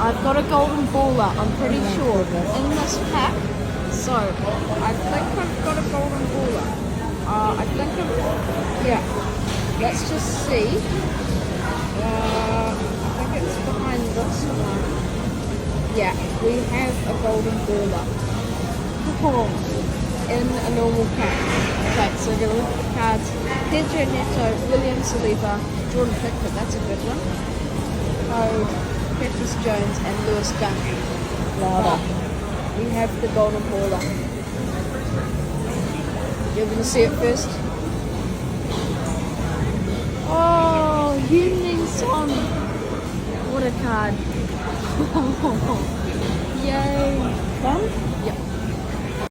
I've got a golden baller, I'm pretty sure, in this pack. So, I think I've got a golden baller. Yeah. Let's just see. I think it's behind this one. Yeah, we have a golden baller. In a normal pack. Okay, so we're going to look at the cards. Pedro Neto, William Saliba, Jordan Pickford, that's a good one. Code, Petrus Jones, and Lewis Dunk. Louder. We have the golden baller. You're going to see it first. Oh, Yunning Son. What a card. Yay. Fun?